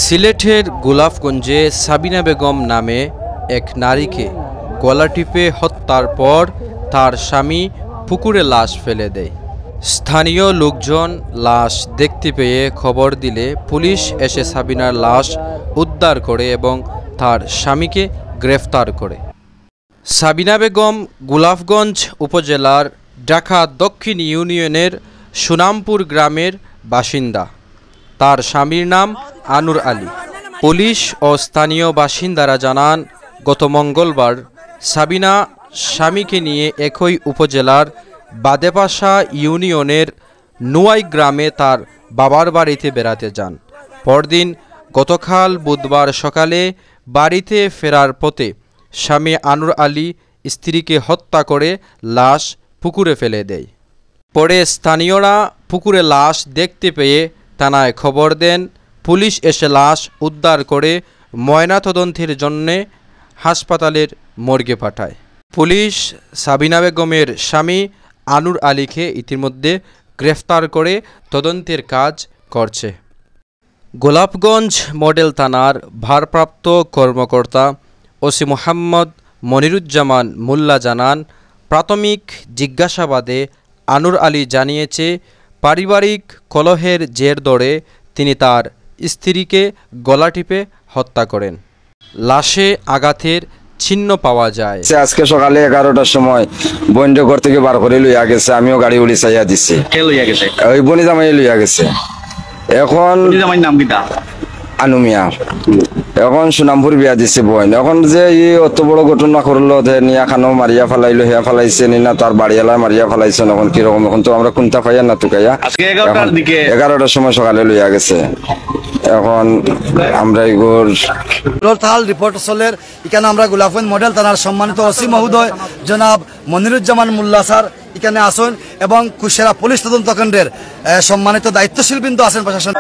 সিলেটের গোলাপগঞ্জে সাবিনা বেগম নামে এক নারীকে গলা টিপে হত্যার পর তার স্বামী পুকুরে লাশ ফেলে দেয়। স্থানীয় লোকজন লাশ দেখতে পেয়ে খবর দিলে পুলিশ এসে সাবিনার লাশ উদ্ধার করে এবং তার স্বামীকে গ্রেফতার করে। সাবিনা বেগম গোলাপগঞ্জ উপজেলার ঢাকা দক্ষিণ ইউনিয়নের সুনামপুর গ্রামের বাসিন্দা। তার স্বামীর নাম আনুর আলী। পুলিশ ও স্থানীয় বাসিন্দারা জানান, গত মঙ্গলবার সাবিনা স্বামীকে নিয়ে একই উপজেলার বাদেপাশা ইউনিয়নের নুয়াই গ্রামে তার বাবার বাড়িতে বেড়াতে যান। পরদিন গতকাল বুধবার সকালে বাড়িতে ফেরার পথে স্বামী আনুর আলী স্ত্রীকে হত্যা করে লাশ পুকুরে ফেলে দেয়। পরে স্থানীয়রা পুকুরে লাশ দেখতে পেয়ে থানায় খবর দেন। পুলিশ এসে লাশ উদ্ধার করে ময়নাতদন্তের জন্যে হাসপাতালের মর্গে পাঠায়। পুলিশ সাবিনা বেগমের স্বামী আনুর আলীকে ইতিমধ্যে গ্রেফতার করে তদন্তের কাজ করছে। গোলাপগঞ্জ মডেল থানার ভারপ্রাপ্ত কর্মকর্তা ওসি মোহাম্মদ মনিরুজ্জামান মোল্লা জানান, প্রাথমিক জিজ্ঞাসাবাদে আনুর আলী জানিয়েছে পারিবারিক কলহের জের ধরে তিনি তার স্ত্রীকে গলা টিপে হত্যা করেন। লাশে আঘাতের চিহ্ন পাওয়া যায়। আজকে সকালে 11টার সময় বন্ধ ঘর থেকে বার করে লইয়া গেছে, আমিও গাড়ি উড়ি চাইয়া দিচ্ছি। ওই বনি জামাই লইয়া গেছে। এখন নাম কিটা? আনুমিয়া। এখন সুনামপুর বিয়া দিছে বোন। এখন যে অত বড় ঘটনা করলো, নিয়া খানো মারিয়া ফেলাইলো, হেয়া ফেলাইছে না তার বাড়িওয়ালা মারিয়া ফেলাইছে। এখন কিরকম, এখন তো আমরা কোনটা পাইয়া না তুকাইয়া 11টার সময় সকালে লইয়া গেছে। এখন আমরা তাহাল রিপোর্ট চলের এখানে আমরা গোলাপগঞ্জ মডেল থানার সম্মানিত ওসি মহোদয় জনাব মনিরুজ্জামান মোল্লা স্যার এখানে আসেন এবং কুশিয়ারা পুলিশ তদন্ত কেন্দ্রের সম্মানিত দায়িত্বশীল বিন্দু আছেন প্রশাসন।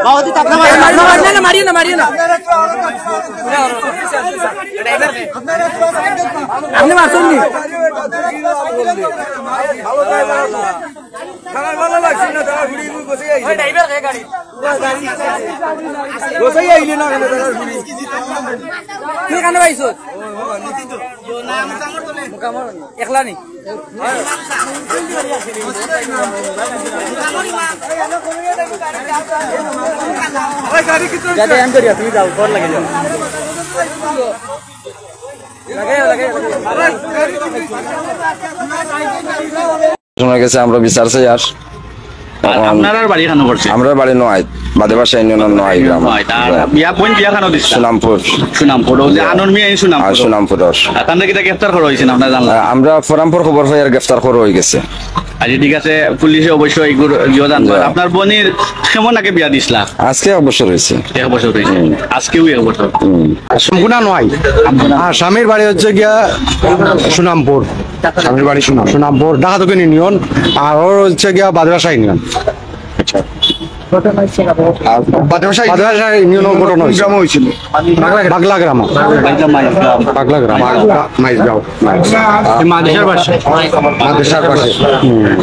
আমরা বিচার চাই। আর আমরা বাড়ি নয় বাদেপাশা ইউনিয়নের নয় গ্রাম সুনামপুর। আমরা ফরামপুর খবর পাই আর গ্রেফতার করা হয়ে গেছে। আচ্ছা ঠিক আছে, পুলিশে অবশ্যই আপনার বোনের কেমন আগে বিয়া দিছিলা? আজকে 1 বছর হয়েছে। 1 বছর হয়েছে, আজকেও 1 বছর। সম্পূর্ণ নয়, স্বামীর বাড়ি হচ্ছে গিয়া সুনামপুর। স্বামীর বাড়ি সুনামপুর ঢাকা দক্ষিণ ইউনিয়ন, আর ওর হচ্ছে গিয়া বাদরাশা ইউনিয়ন।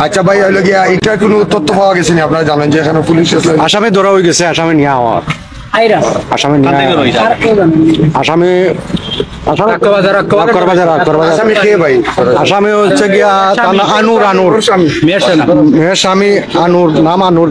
আচ্ছা ভাই, এটা কোনো তথ্য পাওয়া গেছে না? আপনারা জানেন যে এখানে পুলিশ আসামে ধরা হয়ে গেছে, আসামে নিয়ে হওয়ার আসামি হচ্ছে গিয়া আনুর মেয়ের স্বামী আনুর নাম আনুর।